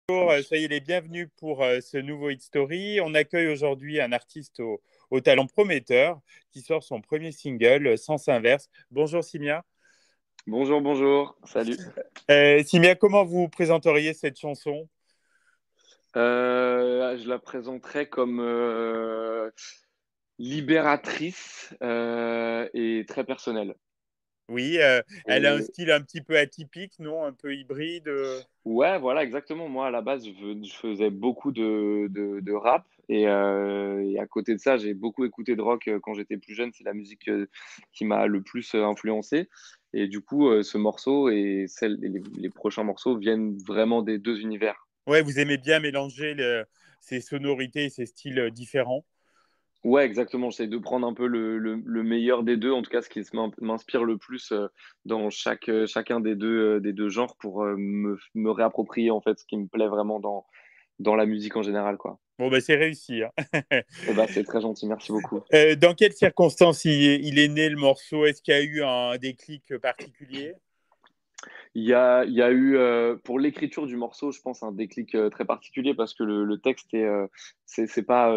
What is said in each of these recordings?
Bonjour, soyez les bienvenus pour ce nouveau Hit Story. On accueille aujourd'hui un artiste au talent prometteur qui sort son premier single, Sens Inverse. Bonjour Simia. Bonjour, bonjour, salut. Simia, comment vous présenteriez cette chanson? Je la présenterai comme libératrice et très personnelle. Oui, elle a un Et style un petit peu atypique, non? Un peu hybride. ouais, voilà, exactement. Moi, à la base, je faisais beaucoup de rap et à côté de ça, j'ai beaucoup écouté de rock quand j'étais plus jeune. C'est la musique qui m'a le plus influencé. Et du coup, ce morceau et les prochains morceaux viennent vraiment des deux univers. Ouais, vous aimez bien mélanger ces sonorités et ces styles différents. Ouais, exactement. J'essaie de prendre un peu le meilleur des deux, en tout cas ce qui m'inspire le plus dans chacun des deux genres pour me réapproprier en fait ce qui me plaît vraiment dans la musique en général, quoi. Bon, ben, c'est réussi, hein. Et bah, c'est très gentil, merci beaucoup. Dans quelles circonstances il est né le morceau? Est-ce qu'il y a eu un déclic particulier? Il y a eu, pour l'écriture du morceau, je pense, un déclic très particulier parce que le texte c'est pas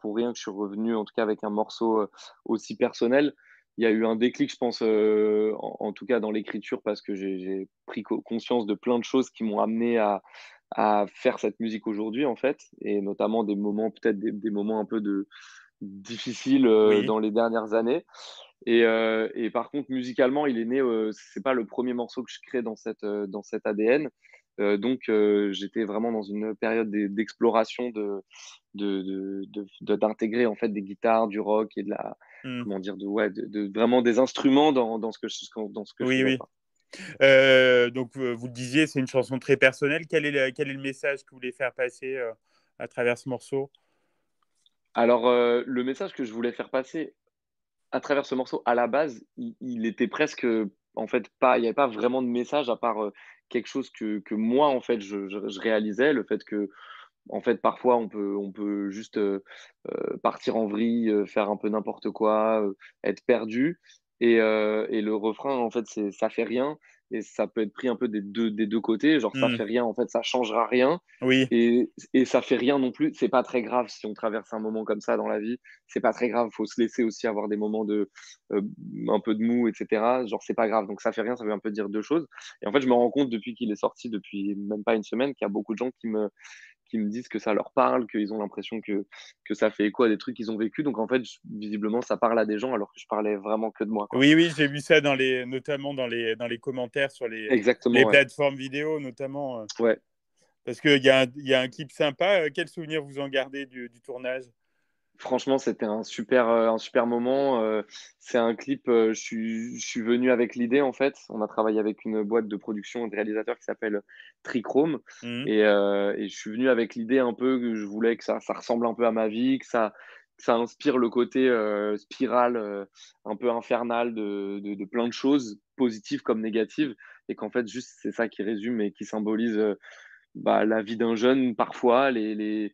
pour rien que je suis revenu, en tout cas, avec un morceau aussi personnel. Il y a eu un déclic, je pense, en tout cas dans l'écriture, parce que j'ai pris conscience de plein de choses qui m'ont amené à faire cette musique aujourd'hui, en fait, et notamment des moments, peut-être des moments un peu difficiles Oui. dans les dernières années. Et par contre, musicalement, il est né. C'est pas le premier morceau que je crée dans cet ADN. J'étais vraiment dans une période d'exploration d'intégrer en fait des guitares, du rock et de la Hmm. comment dire vraiment des instruments dans ce que je Oui, faisais, oui. quoi. Donc, vous le disiez, c'est une chanson très personnelle. Quel est le message que vous voulez faire passer à travers ce morceau? Alors le message que je voulais faire passer à travers ce morceau, à la base, il était presque en fait pas, il n'y avait pas vraiment de message à part quelque chose que moi en fait je réalisais, le fait que en fait, parfois, on peut juste partir en vrille, faire un peu n'importe quoi, être perdu. Et le refrain, en fait, c'est ça fait rien. Et ça peut être pris un peu des deux côtés. Genre, ça Hmm. fait rien, en fait, ça changera rien. Oui, Et ça fait rien non plus. C'est pas très grave si on traverse un moment comme ça dans la vie. C'est pas très grave. Faut se laisser aussi avoir des moments euh, un peu de mou, etc. Genre, c'est pas grave. Donc, ça fait rien, ça veut un peu dire deux choses. Et en fait, je me rends compte depuis qu'il est sorti, depuis même pas une semaine, qu'il y a beaucoup de gens qui me disent que ça leur parle, qu'ils ont l'impression que ça fait écho à des trucs qu'ils ont vécu. Donc en fait, visiblement, ça parle à des gens alors que je parlais vraiment que de moi, quoi. oui, oui, j'ai vu ça notamment dans les commentaires sur les Exactement, ouais. plateformes vidéo, notamment, Ouais. parce il y a un clip sympa. Quel souvenir vous en gardez du tournage? Franchement, c'était un super moment. C'est un clip, je suis venu avec l'idée, en fait. On a travaillé avec une boîte de production et de réalisateurs qui s'appelle Trichrome. Hmm. Et je suis venu avec l'idée un peu que je voulais que ça ressemble un peu à ma vie, que ça inspire le côté spirale, un peu infernal de plein de choses, positives comme négatives. Et qu'en fait, juste, c'est ça qui résume et qui symbolise bah, la vie d'un jeune parfois, les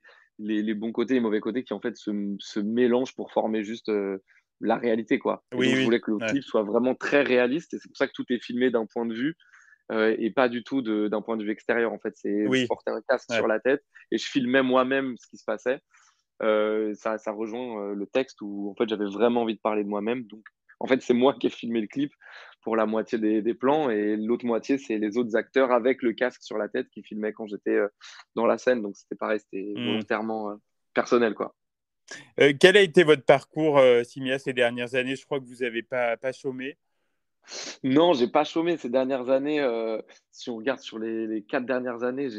bons côtés et les mauvais côtés qui en fait se mélangent pour former juste la réalité, quoi. Et Oui, donc je oui. voulais que le Ouais. clip soit vraiment très réaliste et c'est pour ça que tout est filmé d'un point de vue et pas du tout d'un point de vue extérieur. En fait, c'est je Oui. portais un casque Ouais. sur la tête et je filmais moi-même ce qui se passait. Ça rejoint le texte où en fait j'avais vraiment envie de parler de moi-même. Donc en fait c'est moi qui ai filmé le clip pour la moitié des plans et l'autre moitié c'est les autres acteurs avec le casque sur la tête qui filmaient quand j'étais dans la scène. Donc c'était pareil, c'était Hmm. volontairement personnel, quoi. Quel a été votre parcours, Simia, ces dernières années? Je crois que vous n'avez pas chômé. Non, j'ai pas chômé ces dernières années. Si on regarde sur les 4 dernières années,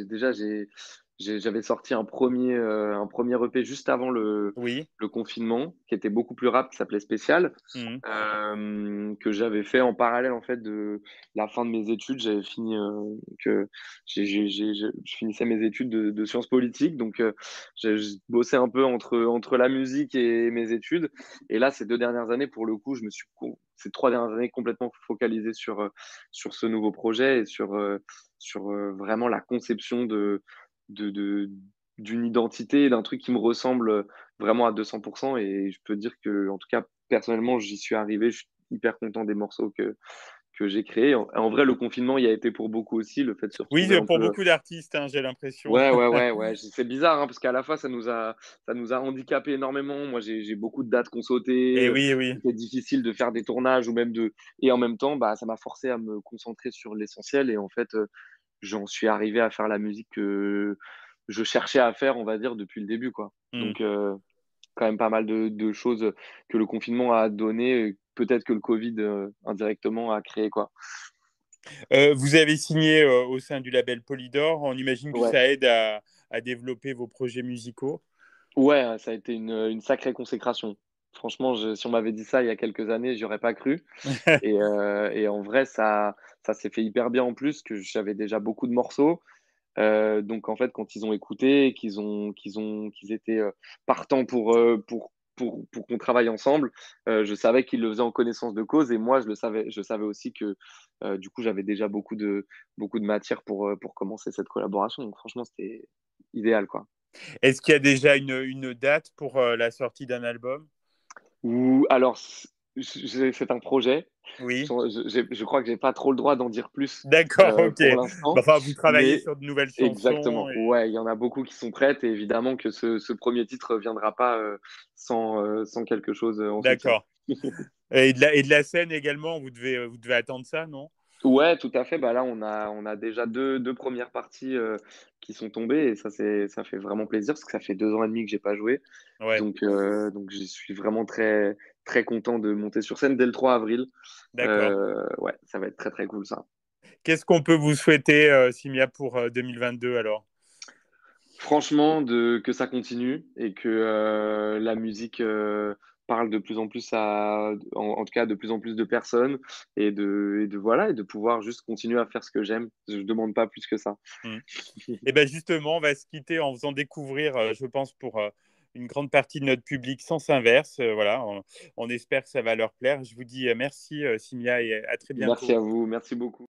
j'avais sorti un premier EP juste avant Oui. le confinement, qui était beaucoup plus rap, qui s'appelait Spécial, Hmm. que j'avais fait en parallèle en fait de la fin de mes études. J'avais fini que je finissais mes études de sciences politiques, donc j'ai bossé un peu entre la musique et mes études. Et là, ces 2 dernières années, pour le coup, ces 3 dernières années complètement focalisé sur ce nouveau projet et sur vraiment la conception de, de- d'une identité, d'un truc qui me ressemble vraiment à 200%. Et je peux dire que, en tout cas, personnellement, j'y suis arrivé. Je suis hyper content des morceaux que j'ai créé. En vrai, le confinement y a été pour beaucoup aussi, le fait de se Oui, retrouver un pour peu. beaucoup d'artistes, hein, j'ai l'impression. Ouais, ouais, ouais, ouais. C'est bizarre, hein, parce qu'à la fois, ça nous a handicapé énormément. Moi, j'ai beaucoup de dates qu'on sautait. Et oui, oui. C'était difficile de faire des tournages ou même de. Et en même temps, bah, ça m'a forcé à me concentrer sur l'essentiel. Et en fait, j'en suis arrivé à faire la musique que je cherchais à faire, on va dire, depuis le début, quoi. Hmm. Donc, quand même pas mal de choses que le confinement a donné, peut-être que le Covid, indirectement, a créé, quoi. Vous avez signé au sein du label Polydor. On imagine que Ouais. ça aide à développer vos projets musicaux. Ouais, ça a été une sacrée consécration. Franchement, si on m'avait dit ça il y a quelques années, j'y aurais pas cru. Et en vrai, ça s'est fait hyper bien en plus, que j'avais déjà beaucoup de morceaux. Donc en fait, quand ils ont écouté, qu'ils étaient partants pour qu'on travaille ensemble, je savais qu'ils le faisaient en connaissance de cause et moi je savais aussi que du coup j'avais déjà beaucoup de matière pour commencer cette collaboration. Donc franchement, c'était idéal quoi. Est-ce qu'il y a déjà une date pour la sortie d'un album? Ou alors c'est un projet. Oui. Je crois que j'ai pas trop le droit d'en dire plus D'accord, ok. pour Bah, l'instant, enfin, vous travaillez mais sur de nouvelles chansons exactement. et Ouais, il y en a beaucoup qui sont prêtes et évidemment que ce premier titre viendra pas sans quelque chose en soutien. d'accord. Et de la scène également, vous devez attendre ça, non? Ouais, tout à fait. Bah là, on a déjà deux premières parties qui sont tombées et ça fait vraiment plaisir parce que ça fait 2 ans et demi que j'ai pas joué. Ouais, Donc je suis vraiment très, très content de monter sur scène dès le 3 avril. d'accord. Ouais, ça va être très, très cool ça. Qu'est-ce qu'on peut vous souhaiter, Simia, pour 2022 alors? Franchement, que ça continue et que la musique parle de plus en plus en tout cas, de plus en plus de personnes et de pouvoir juste continuer à faire ce que j'aime. Je ne demande pas plus que ça. Hmm. Et bien justement, on va se quitter en faisant découvrir, je pense, pour une grande partie de notre public, Sens Inverse. Voilà, on espère que ça va leur plaire. Je vous dis merci, Simia, et à très Merci bientôt. à vous, merci beaucoup.